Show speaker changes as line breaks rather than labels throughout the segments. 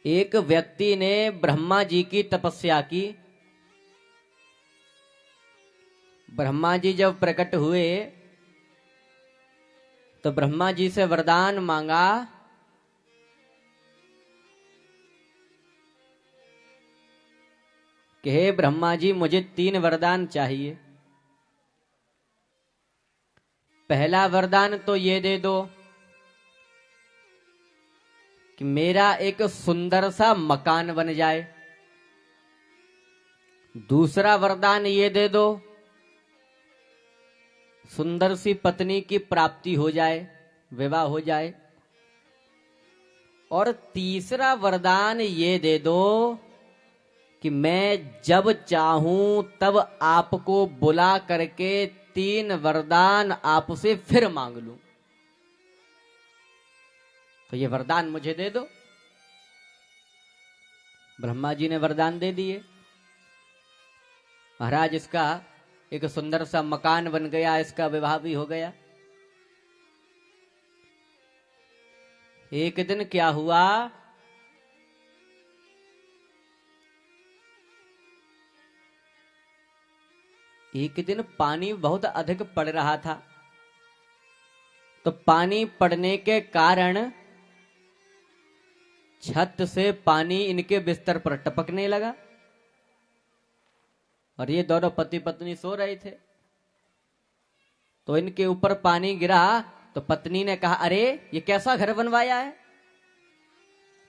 एक व्यक्ति ने ब्रह्मा जी की तपस्या की। ब्रह्मा जी जब प्रकट हुए तो ब्रह्मा जी से वरदान मांगा कि हे ब्रह्मा जी, मुझे 3 वरदान चाहिए। पहला वरदान तो ये दे दो कि मेरा एक सुंदर सा मकान बन जाए। दूसरा वरदान ये दे दो, सुंदर सी पत्नी की प्राप्ति हो जाए, विवाह हो जाए। और तीसरा वरदान ये दे दो कि मैं जब चाहूं तब आपको बुला करके 3 वरदान आपसे फिर मांग लूं। तो ये वरदान मुझे दे दो। ब्रह्मा जी ने वरदान दे दिए। महाराज, इसका एक सुंदर सा मकान बन गया, इसका विवाह भी हो गया। एक दिन क्या हुआ, एक दिन पानी बहुत अधिक पड़ रहा था। तो पानी पड़ने के कारण छत से पानी इनके बिस्तर पर टपकने लगा। और ये दोनों पति पत्नी सो रहे थे। तो इनके ऊपर पानी गिरा तो पत्नी ने कहा, अरे ये कैसा घर बनवाया है,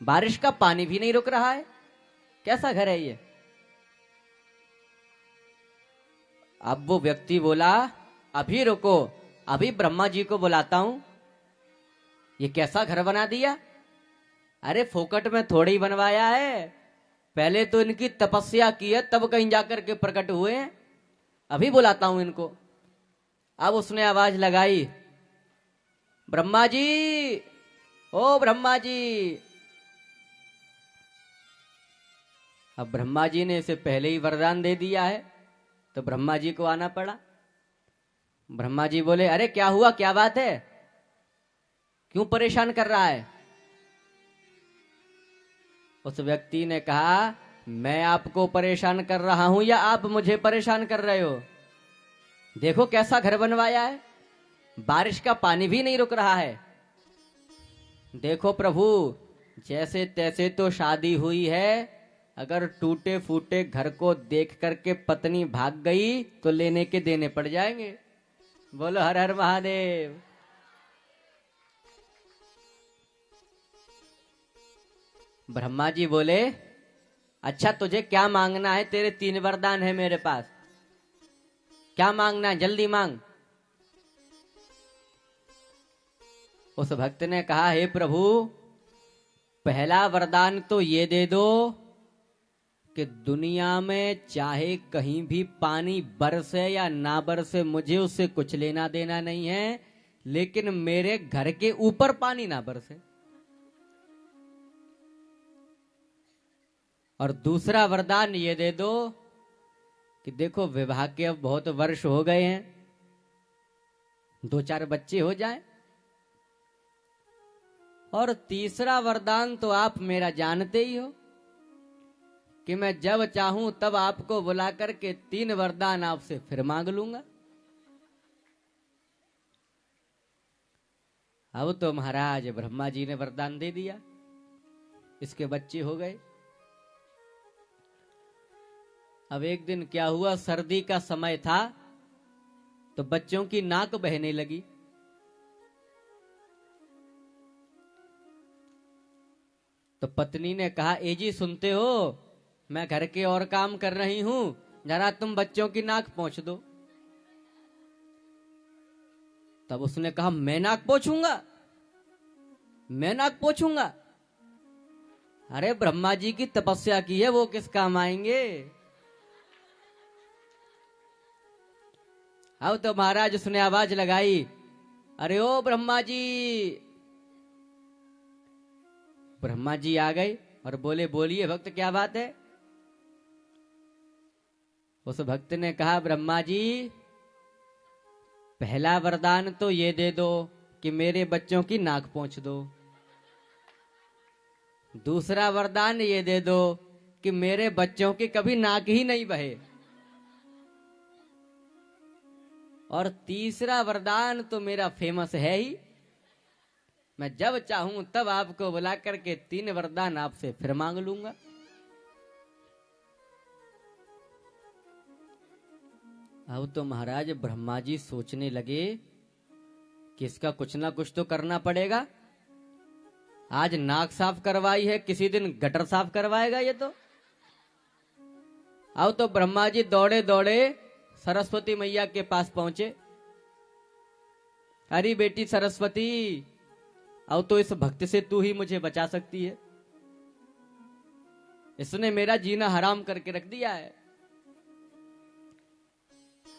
बारिश का पानी भी नहीं रुक रहा है, कैसा घर है ये। अब वो व्यक्ति बोला, अभी रुको, अभी ब्रह्मा जी को बुलाता हूं। ये कैसा घर बना दिया, अरे फोकट में थोड़ी बनवाया है, पहले तो इनकी तपस्या की है, तब कहीं जाकर के प्रकट हुए हैं, अभी बुलाता हूं इनको। अब उसने आवाज लगाई, ब्रह्मा जी, ओ ब्रह्मा जी। अब ब्रह्मा जी ने इसे पहले ही वरदान दे दिया है, तो ब्रह्मा जी को आना पड़ा। ब्रह्मा जी बोले, अरे क्या हुआ, क्या बात है, क्यों परेशान कर रहा है। उस व्यक्ति ने कहा, मैं आपको परेशान कर रहा हूं या आप मुझे परेशान कर रहे हो। देखो कैसा घर बनवाया है, बारिश का पानी भी नहीं रुक रहा है। देखो प्रभु, जैसे तैसे तो शादी हुई है, अगर टूटे फूटे घर को देख करके पत्नी भाग गई तो लेने के देने पड़ जाएंगे। बोलो हर हर महादेव। ब्रह्मा जी बोले, अच्छा तुझे क्या मांगना है, तेरे 3 वरदान है मेरे पास, क्या मांगना है, जल्दी मांग। उस भक्त ने कहा, हे प्रभु, पहला वरदान तो ये दे दो कि दुनिया में चाहे कहीं भी पानी बरसे या ना बरसे, मुझे उससे कुछ लेना देना नहीं है, लेकिन मेरे घर के ऊपर पानी ना बरसे। और दूसरा वरदान ये दे दो कि देखो विवाह के अब बहुत वर्ष हो गए हैं, 2-4 बच्चे हो जाएं। और तीसरा वरदान तो आप मेरा जानते ही हो कि मैं जब चाहूं तब आपको बुला करके 3 वरदान आपसे फिर मांग लूंगा। अब तो महाराज ब्रह्मा जी ने वरदान दे दिया, इसके बच्चे हो गए। अब एक दिन क्या हुआ, सर्दी का समय था, तो बच्चों की नाक बहने लगी। तो पत्नी ने कहा, ए जी सुनते हो, मैं घर के और काम कर रही हूं, जरा तुम बच्चों की नाक पोंछ दो। तब उसने कहा, मैं नाक पोंछूंगा, मैं नाक पोंछूंगा, अरे ब्रह्मा जी की तपस्या की है, वो किस काम आएंगे। अब तो महाराज उसने आवाज लगाई, अरे ओ ब्रह्मा जी। ब्रह्मा जी आ गए और बोले, बोलिए भक्त क्या बात है। उस भक्त ने कहा, ब्रह्मा जी, पहला वरदान तो ये दे दो कि मेरे बच्चों की नाक पोंछ दो। दूसरा वरदान ये दे दो कि मेरे बच्चों की कभी नाक ही नहीं बहे। और तीसरा वरदान तो मेरा फेमस है ही, मैं जब चाहूं तब आपको बुला करके 3 वरदान आपसे फिर मांग लूंगा। अब तो महाराज ब्रह्मा जी सोचने लगे कि इसका कुछ ना कुछ तो करना पड़ेगा। आज नाक साफ करवाई है, किसी दिन गटर साफ करवाएगा ये तो। अब तो ब्रह्मा जी दौड़े दौड़े सरस्वती मैया के पास पहुंचे। अरे बेटी सरस्वती, अब तो इस भक्त से तू ही मुझे बचा सकती है, इसने मेरा जीना हराम करके रख दिया है।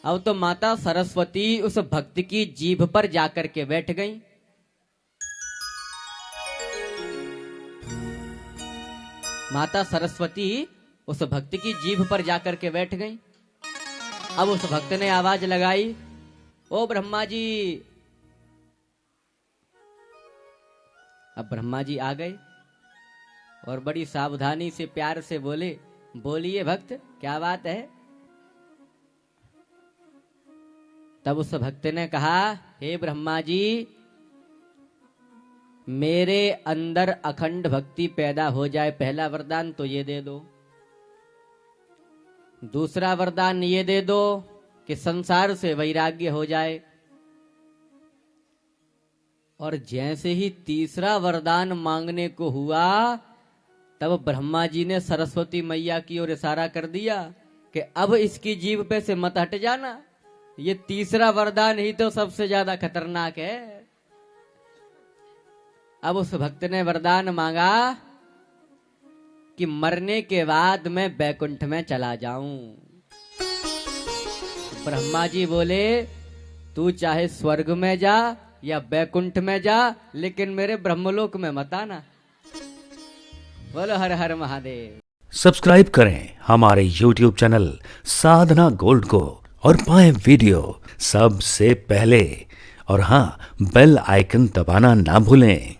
अब तो माता सरस्वती उस भक्त की जीभ पर जाकर के बैठ गईं। माता सरस्वती उस भक्त की जीभ पर जाकर के बैठ गईं। अब उस भक्त ने आवाज लगाई, ओ ब्रह्मा जी। अब ब्रह्मा जी आ गए और बड़ी सावधानी से प्यार से बोले, बोलिए भक्त, क्या बात है। तब उस भक्त ने कहा, हे ब्रह्मा जी, मेरे अंदर अखंड भक्ति पैदा हो जाए, पहला वरदान तो ये दे दो। दूसरा वरदान ये दे दो कि संसार से वैराग्य हो जाए। और जैसे ही तीसरा वरदान मांगने को हुआ, तब ब्रह्मा जी ने सरस्वती मैया की ओर इशारा कर दिया कि अब इसकी जीभ पे से मत हट जाना, ये तीसरा वरदान ही तो सबसे ज्यादा खतरनाक है। अब उस भक्त ने वरदान मांगा कि मरने के बाद मैं बैकुंठ में चला जाऊं। ब्रह्मा जी बोले, तू चाहे स्वर्ग में जा या बैकुंठ में जा, लेकिन मेरे ब्रह्मलोक में मत आना। बोलो हर हर महादेव।
सब्सक्राइब करें हमारे YouTube चैनल साधना गोल्ड को और पाएं वीडियो सबसे पहले। और हाँ, बेल आइकन दबाना ना भूलें।